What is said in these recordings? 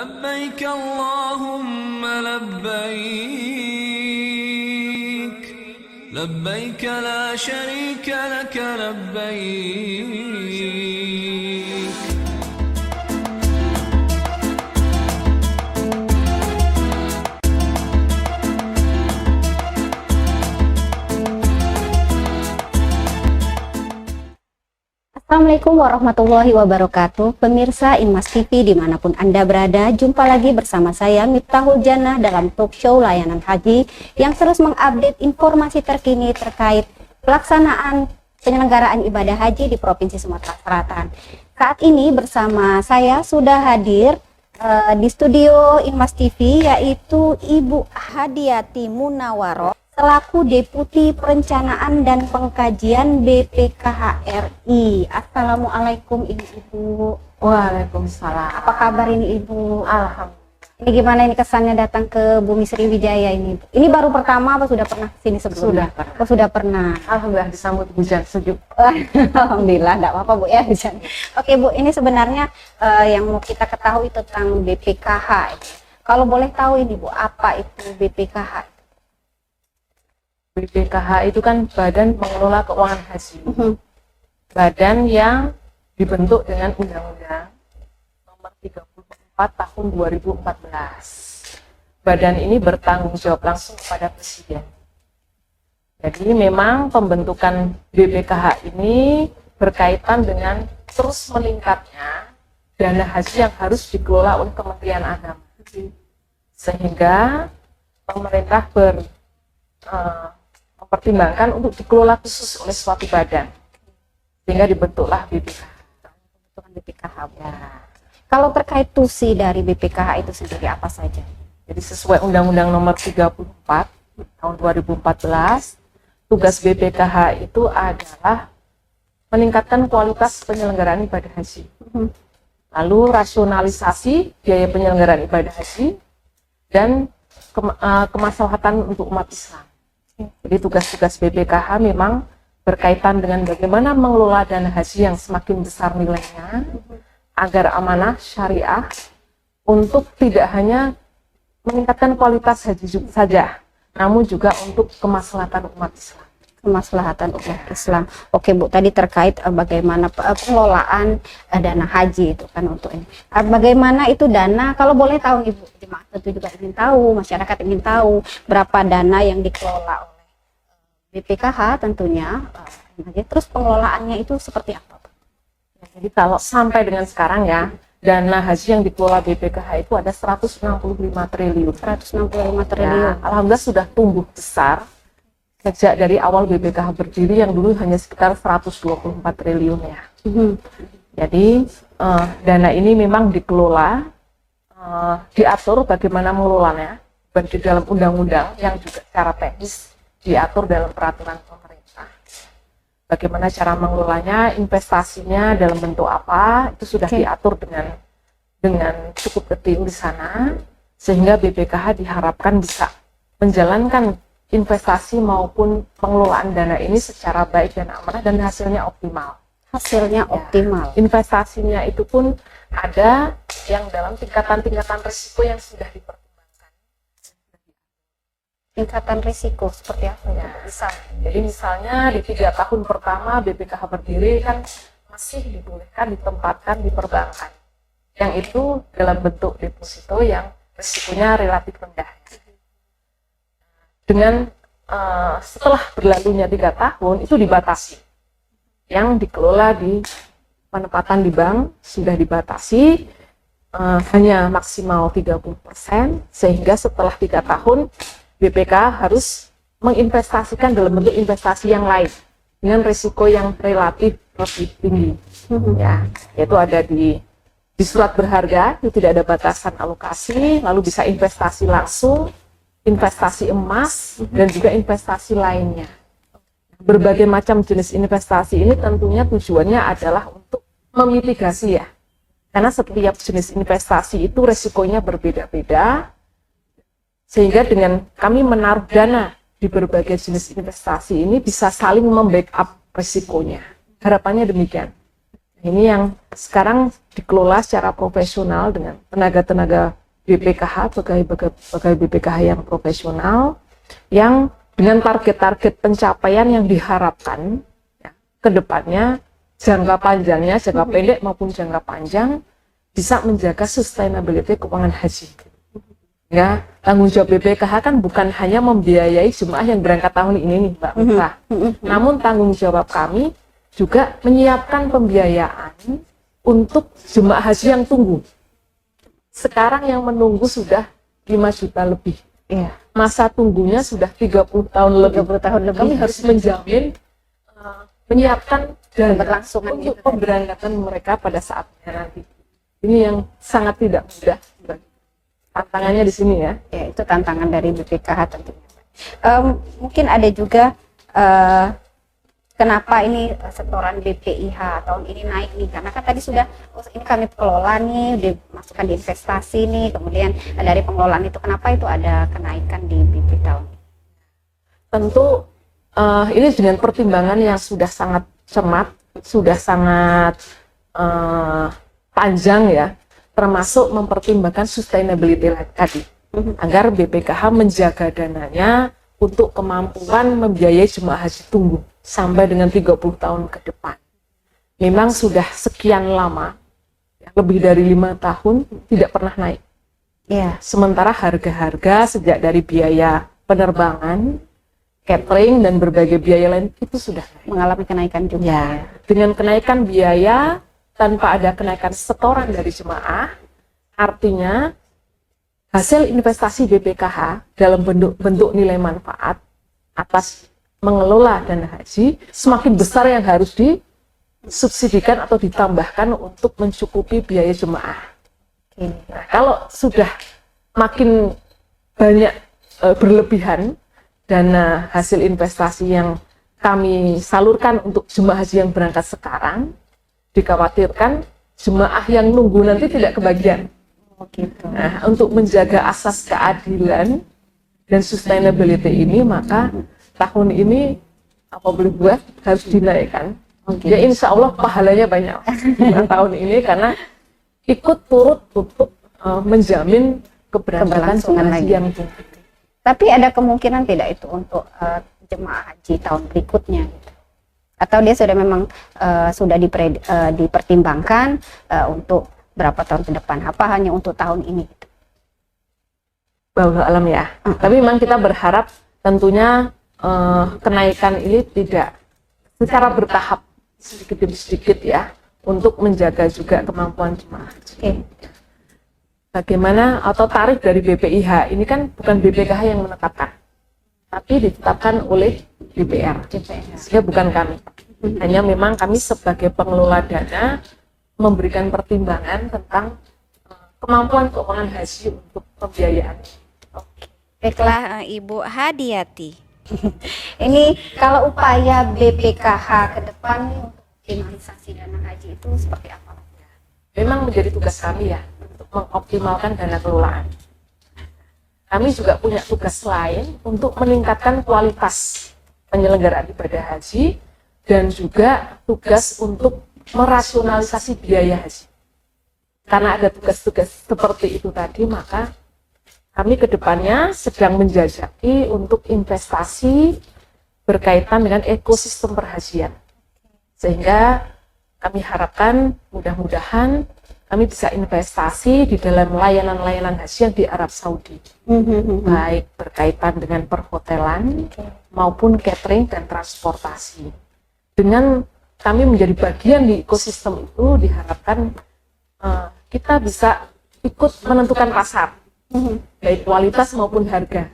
لبيك اللهم لبيك لبيك لا شريك لك لبيك. Assalamualaikum warahmatullahi wabarakatuh. Pemirsa Inmas TV dimanapun Anda berada, jumpa lagi bersama saya Miftahul Jannah dalam talk show layanan haji yang terus mengupdate informasi terkini terkait pelaksanaan penyelenggaraan ibadah haji di Provinsi Sumatera Selatan. Saat ini bersama saya sudah hadir di studio Inmas TV yaitu Ibu Hadiati Munawaroh selaku Deputi Perencanaan dan Pengkajian BPKH RI. Assalamualaikum Ibu. Waalaikumsalam. Apa kabar ini Ibu? Alhamdulillah. Ini gimana ini kesannya datang ke Bumi Sriwijaya ini? Ini baru pertama apa sudah pernah sini sebelumnya? Sudah pernah. Oh, sudah pernah. Alhamdulillah disambut hujan sejuk. Alhamdulillah, enggak apa-apa Bu ya hujan. Oke Bu, ini sebenarnya yang mau kita ketahui tentang BPKH. Kalau boleh tahu ini Bu, apa itu BPKH? BPKH itu kan Badan Pengelola Keuangan Haji. Badan yang dibentuk dengan Undang-Undang Nomor 34 Tahun 2014. Badan ini bertanggung jawab langsung kepada Presiden. Jadi memang pembentukan BPKH ini berkaitan dengan terus meningkatnya dana haji yang harus dikelola oleh Kementerian Agama. Sehingga pemerintah mempertimbangkan untuk dikelola khusus oleh suatu badan, sehingga dibentuklah BPKH. Ya. Kalau terkait tusi dari BPKH itu sendiri apa saja? Jadi sesuai Undang-Undang Nomor 34 Tahun 2014, tugas BPKH itu adalah meningkatkan kualitas penyelenggaraan ibadah haji, lalu rasionalisasi biaya penyelenggaraan ibadah haji, dan kemaslahatan untuk umat Islam. Jadi tugas-tugas BPKH memang berkaitan dengan bagaimana mengelola dana haji yang semakin besar nilainya agar amanah syariah untuk tidak hanya meningkatkan kualitas haji saja, namun juga untuk kemaslahatan umat Islam. Kemaslahatan umat Islam. Oke Bu, tadi terkait bagaimana pengelolaan dana haji itu kan untuk ini. Bagaimana itu dana? Kalau boleh tahu Ibu, jemaah tentu juga ingin tahu, masyarakat ingin tahu berapa dana yang dikelola oleh BPKH tentunya. Terus pengelolaannya itu seperti apa? Jadi kalau sampai dengan sekarang ya, dana haji yang dikelola BPKH itu ada 165 triliun. 165 triliun. Ya, alhamdulillah sudah tumbuh besar. Sejak dari awal BPKH berdiri yang dulu hanya sekitar 124 triliun ya. Jadi dana ini memang dikelola, diatur bagaimana mengelolanya di dalam undang-undang yang juga secara teknis diatur dalam peraturan pemerintah. Bagaimana cara mengelolanya, investasinya dalam bentuk apa, itu sudah diatur dengan cukup detail di sana, sehingga BPKH diharapkan bisa menjalankan investasi maupun pengelolaan dana ini secara baik dan amanah dan hasilnya optimal. Hasilnya optimal. Investasinya itu pun ada yang dalam tingkatan-tingkatan risiko yang sudah dipertimbangkan. Tingkatan risiko seperti apa ya? Jadi misalnya di 3 tahun pertama BPKH berdiri kan masih dibolehkan ditempatkan di perbankan, yang itu dalam bentuk deposito yang risikonya relatif rendah. Dengan setelah berlalunya 3 tahun itu dibatasi, yang dikelola di penempatan di bank sudah dibatasi hanya maksimal 30%, sehingga setelah 3 tahun BPK harus menginvestasikan dalam bentuk investasi yang lain dengan risiko yang relatif lebih tinggi, ya, yaitu ada di surat berharga, itu tidak ada batasan alokasi, lalu bisa investasi langsung, investasi emas, dan juga investasi lainnya. Berbagai macam jenis investasi ini tentunya tujuannya adalah untuk memitigasi ya, karena setiap jenis investasi itu resikonya berbeda-beda, sehingga dengan kami menaruh dana di berbagai jenis investasi ini bisa saling membackup resikonya. Harapannya demikian. Ini yang sekarang dikelola secara profesional dengan tenaga-tenaga BPKH, pegawai BPKH yang profesional, yang dengan target-target pencapaian yang diharapkan ya, ke depannya, jangka panjangnya, jangka pendek maupun jangka panjang, bisa menjaga sustainability keuangan haji. Ya, tanggung jawab BPKH kan bukan hanya membiayai jemaah yang berangkat tahun ini nih, Mbak Mitra. Namun tanggung jawab kami juga menyiapkan pembiayaan untuk jemaah haji yang tunggu. Sekarang yang menunggu sudah 5 juta lebih. Iya. Masa tunggunya sudah 30 tahun lebih. 30 tahun lebih. Kami harus menjamin menyiapkan dana Keberlangsungan untuk gitu. pemberangkatan mereka pada saatnya nanti. Ini yang sangat tidak mudah. Tantangannya di sini ya. Ya, itu tantangan dari BPKH tentunya. Mungkin ada juga kenapa ini setoran BPIH tahun ini naik nih, karena kan tadi sudah ini kami kelola nih, dimasukkan di investasi nih, kemudian dari pengelolaan itu kenapa itu ada kenaikan di BP tahun ini? Tentu ini dengan pertimbangan yang sudah sangat cermat, sudah sangat panjang ya, termasuk mempertimbangkan sustainability tadi, agar BPKH menjaga dananya untuk kemampuan membiayai jemaah haji tunggu sampai dengan 30 tahun ke depan. Memang sudah sekian lama, lebih dari 5 tahun tidak pernah naik. Iya. Sementara harga-harga sejak dari biaya penerbangan, catering, dan berbagai biaya lain itu sudah naik. Mengalami kenaikan juga. Ya, dengan kenaikan biaya tanpa ada kenaikan setoran dari jemaah, artinya hasil investasi BPKH dalam bentuk nilai manfaat atas mengelola dana haji semakin besar yang harus disubsidikan atau ditambahkan untuk mencukupi biaya jemaah. Nah, kalau sudah makin banyak berlebihan dana hasil investasi yang kami salurkan untuk jemaah haji yang berangkat sekarang, dikhawatirkan jemaah yang nunggu nanti tidak kebagian. Nah, untuk menjaga asas keadilan dan sustainability ini, maka tahun ini apa boleh buat harus dinaikkan. Ya insya Allah pahalanya banyak tahun ini, karena ikut turut untuk menjamin keberlangsungan haji yang tinggi. Tapi ada kemungkinan tidak itu untuk jemaah haji tahun berikutnya gitu? Atau dia sudah memang sudah dipertimbangkan untuk berapa tahun ke depan, apa hanya untuk tahun ini gitu? Wallahu alam ya. Tapi memang kita berharap tentunya kenaikan ini tidak secara bertahap, sedikit demi sedikit ya, untuk menjaga juga kemampuan jemaah. Bagaimana atau tarif dari BPIH ini kan bukan BPKH yang menetapkan, tapi ditetapkan oleh DPR. Sehingga bukan kami. Hanya memang kami sebagai pengelola dana memberikan pertimbangan tentang kemampuan keuangan haji untuk pembiayaan. Baiklah, Ibu Hadiati. Ini kalau upaya BPKH ke depan untuk optimalisasi dana haji itu seperti apa? Memang menjadi tugas kami ya untuk mengoptimalkan dana kelolaan. Kami juga punya tugas lain untuk meningkatkan kualitas penyelenggaraan ibadah haji dan juga tugas untuk merasionalisasi biaya haji. Karena ada tugas-tugas seperti itu tadi, maka kami ke depannya sedang menjajaki untuk investasi berkaitan dengan ekosistem perhajian. Sehingga kami harapkan mudah-mudahan kami bisa investasi di dalam layanan-layanan haji yang di Arab Saudi. Baik berkaitan dengan perhotelan maupun catering dan transportasi. Dengan kami menjadi bagian di ekosistem itu, diharapkan kita bisa ikut menentukan pasar, baik kualitas maupun harga.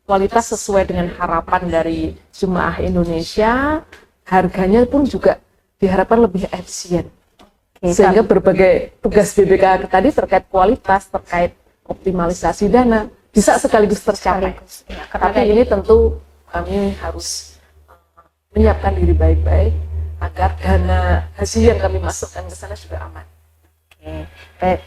Kualitas sesuai dengan harapan dari jemaah Indonesia, harganya pun juga diharapkan lebih efisien. Sehingga berbagai tugas BPKH tadi terkait kualitas, terkait optimalisasi dana, bisa sekaligus tercapai. Tapi ini tentu kami harus menyiapkan diri baik-baik agar dana haji yang kami masukkan ke sana juga aman.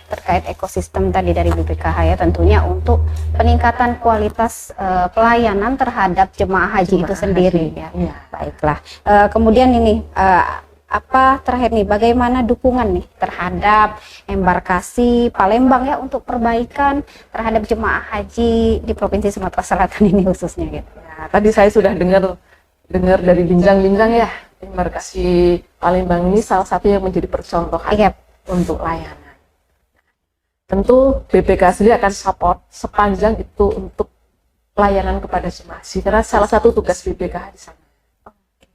Terkait ekosistem tadi dari BPKH ya, tentunya untuk peningkatan kualitas pelayanan terhadap jemaah haji itu sendiri ya. Baiklah. Kemudian ini apa terakhir nih, bagaimana dukungan nih terhadap embarkasi Palembang ya untuk perbaikan terhadap jemaah haji di Provinsi Sumatera Selatan ini khususnya gitu. Nah, tadi saya sudah dengar dari bincang-bincang ya, embarkasi Palembang ini salah satu yang menjadi percontohan Iya. untuk layanan. Tentu BPK sendiri akan support sepanjang itu untuk pelayanan kepada jemaah haji, karena salah satu tugas BPK di sana.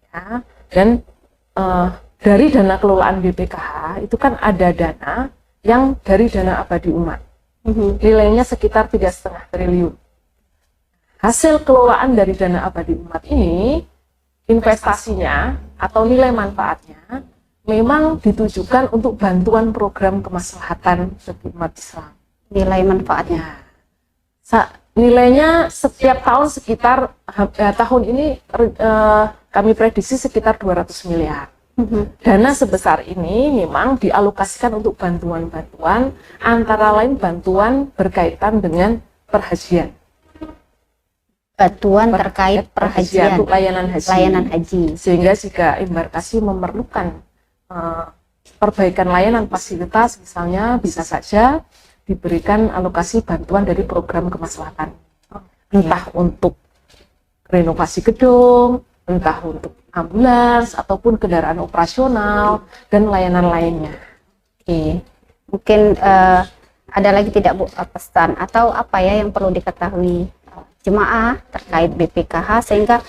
Ya, dan dari dana kelolaan BPKH itu kan ada dana yang dari dana abadi umat, nilainya sekitar 3,5 triliun. Hasil kelolaan dari dana abadi umat ini, investasinya atau nilai manfaatnya memang ditujukan untuk bantuan program kemaslahatan bagi umat Islam. Nilai manfaatnya. Nilainya setiap tahun sekitar tahun ini kami prediksi sekitar 200 miliar. Dana sebesar ini memang dialokasikan untuk bantuan-bantuan, antara lain bantuan berkaitan dengan perhajian. Bantuan terkait perhajian, untuk layanan haji. Sehingga jika embarkasi memerlukan perbaikan layanan fasilitas, misalnya bisa saja diberikan alokasi bantuan dari program kemaslahatan. Entah untuk renovasi gedung, entah untuk ambulans, ataupun kendaraan operasional, dan layanan lainnya. Oke. Mungkin ada lagi tidak Bu pesan atau apa ya yang perlu diketahui jemaah terkait BPKH sehingga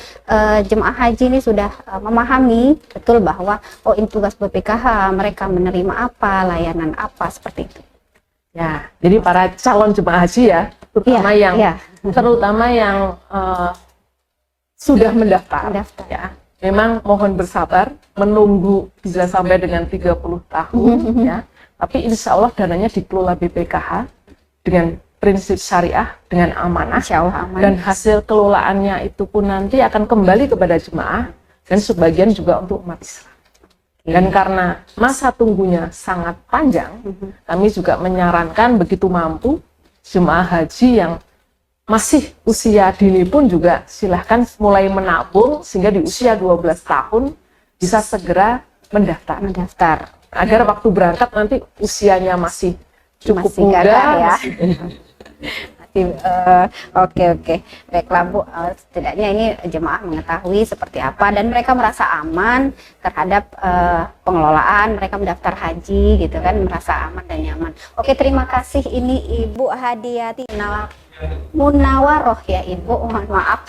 jemaah haji ini sudah memahami betul bahwa oh ini tugas BPKH, mereka menerima apa, layanan apa, seperti itu. Ya, jadi para calon jemaah haji ya, terutama yang sudah mendaftar. Ya, memang mohon bersabar menunggu bisa sampai dengan 30 tahun ya. Tapi insya Allah dananya dikelola BPKH dengan prinsip syariah, dengan amanah, Insya Allah aman. Dan hasil kelolaannya itu pun nanti akan kembali kepada jemaah dan sebagian juga untuk umat Islam. Dan karena masa tunggunya sangat panjang, kami juga menyarankan begitu mampu jemaah haji yang masih usia dini pun juga silahkan mulai menabung sehingga di usia 12 tahun bisa segera mendaftar. Agar waktu berangkat nanti usianya masih cukup muda ya. Oke. Baiklah Bu, setidaknya ini jemaah mengetahui seperti apa dan mereka merasa aman terhadap pengelolaan, mereka mendaftar haji gitu kan, merasa aman dan nyaman. Oke, terima kasih. Ini Ibu Hadiati Munawaroh ya Ibu, mohon maaf.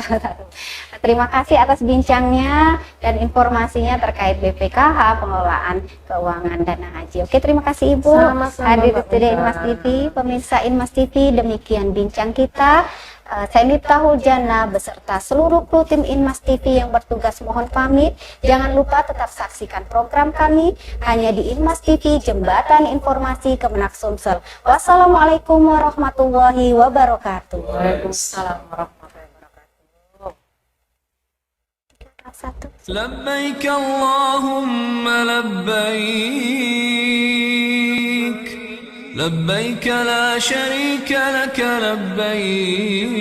Terima kasih atas bincangnya dan informasinya terkait BPKH, pengelolaan keuangan dana haji. Oke, terima kasih Ibu. Hadir di studio Inmas TV, pemirsa Inmas TV, demikian bincang kita. Saya Miftahul Jannah beserta seluruh kru tim Inmas TV yang bertugas mohon pamit. Jangan lupa tetap saksikan program kami hanya di Inmas TV, Jembatan Informasi Kemenak Sumsel. Wassalamualaikum warahmatullahi wabarakatuh. Waalaikumsalam warahmatullahi wabarakatuh. لبيك اللهم لبيك لبيك لا شريك لك لبيك